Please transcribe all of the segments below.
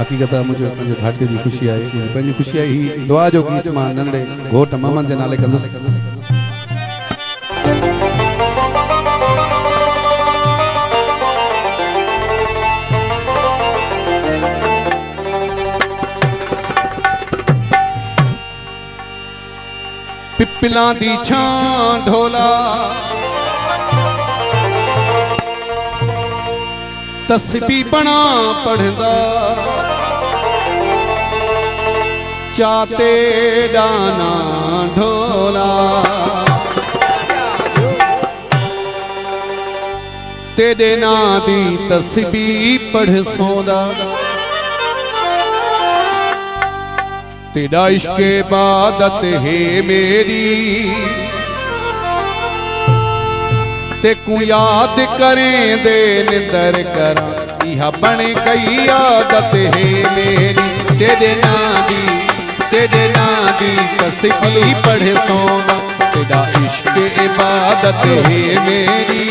हकीकत मुझे भाटी की खुशी है, मुझे खुशी है ही दुआ जो गीत मां नंढे घोट मामन जे नाले कंदुसि। पिपला दी छां ढोला तस्बी बना पढ़दा चाते डाना ढोला तेरे ना दी तस्बी पढ़ सौदा तेरा इश्क इबादत है मेरी ते को याद करें दे निंदर करा यह बन गई आदत है मेरी तेरे ना दी तस्बीह पढ़ सोना तेरा इश्क इबादत है मेरी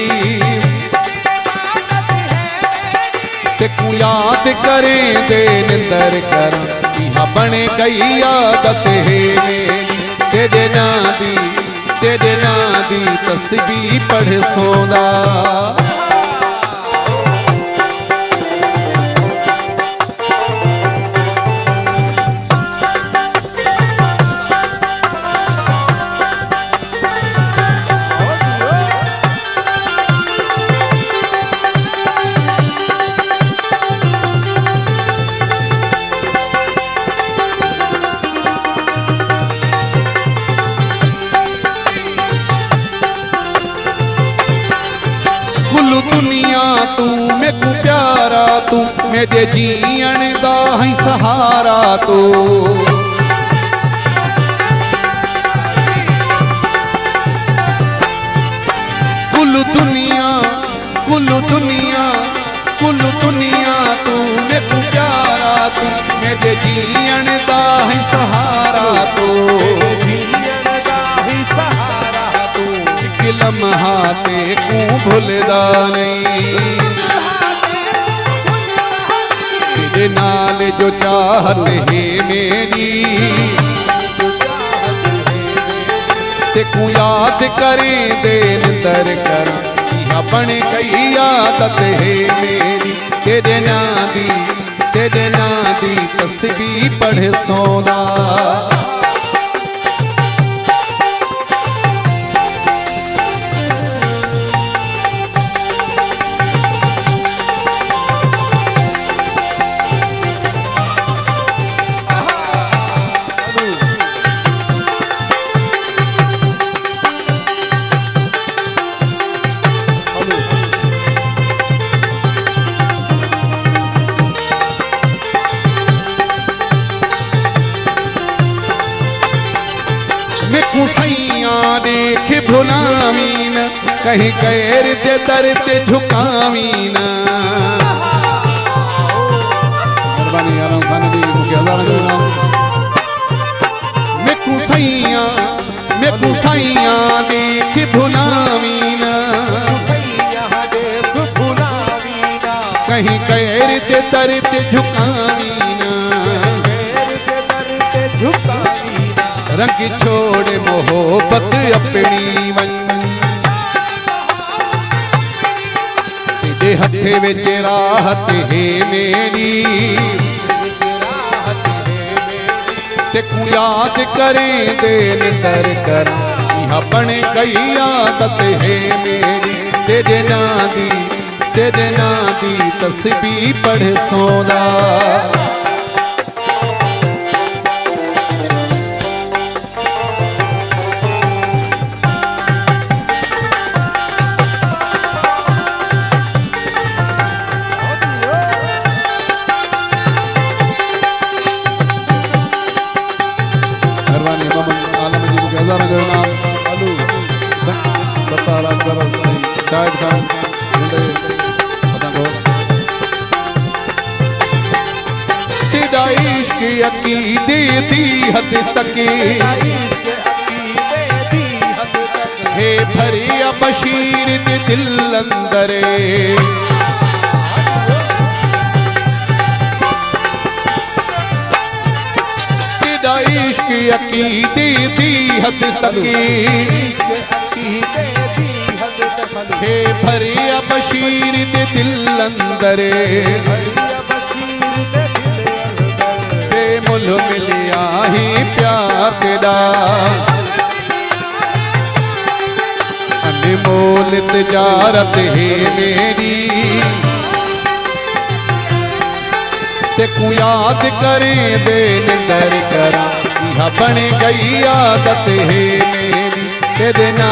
ते को याद करें दे निंदर करा यह बन गई आदत है मेरी तेरे ना दी तस्बीह पढ़ सोना। दुनिया तू मैं को प्यारा तू मेरे जीवन दा है सहारा तू कुल दुनिया तू मैं को प्यारा तू मेरे जीवन दा है सहारा तू लम्हा ते को भूलदा नहीं तेरे नाल जो चाहत है मेरी ते को याद करें दे निंदर कर यह बन गई आदत है मेरी तेरे ना दी तस्बीह पढ़ सोना। सैया देख भुलावीन कहीं कैर दे दर ते झुकावीन मेकू सैया देख भुलावीन कहीं कैर दे दर ते झुकावीन रंग छोड़ मोहब्बत अपनी वन तेरे हथे विच राहत है मेरी ते को याद करें दे निंदर कर यह बन गई आदत है मेरी तेरे ना दी तस्बीह पढ़ सोना। तेरा इश्क अकीदे दी हद तक है भरिया बशीर दे दिल अंदर इश्क अकीदे दी हद तकी हे भरिया बशीर दे दिल अंदर ते मुल मिलिया ही प्यार तेरा अनमोल तिजारत है मेरी तेकू याद करें दे निंदर करा यह बन गई आदत है मेरी तेरे ना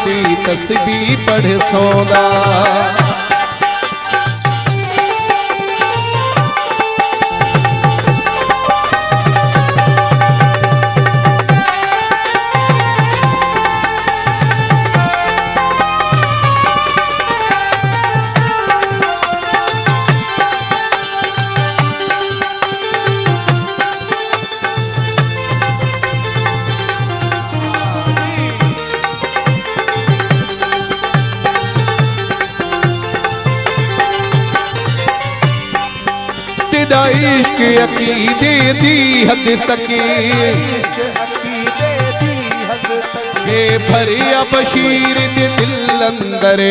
दी तस्बीह पढ़ सौदा तेरा इश्क अकीदे दी हद तकी हे भरिया बशीर दे दिल अंदर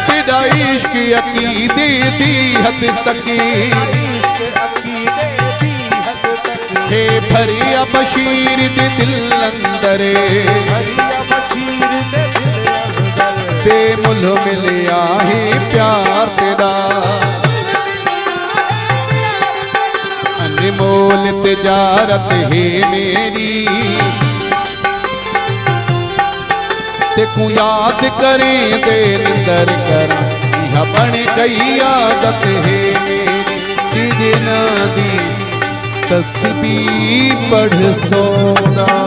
तेरा इश्क अकीदे दी हद तकी हे भरिया बशीर दे दिल अंदर ते मुल मिलिया ही प्यार तेरा अनमोल तिजारत है मेरी तेकू याद करें दे निंदर करा यह बन गई आदत है मेरी तुझे ना दी तस्बीह पढ़ सोना।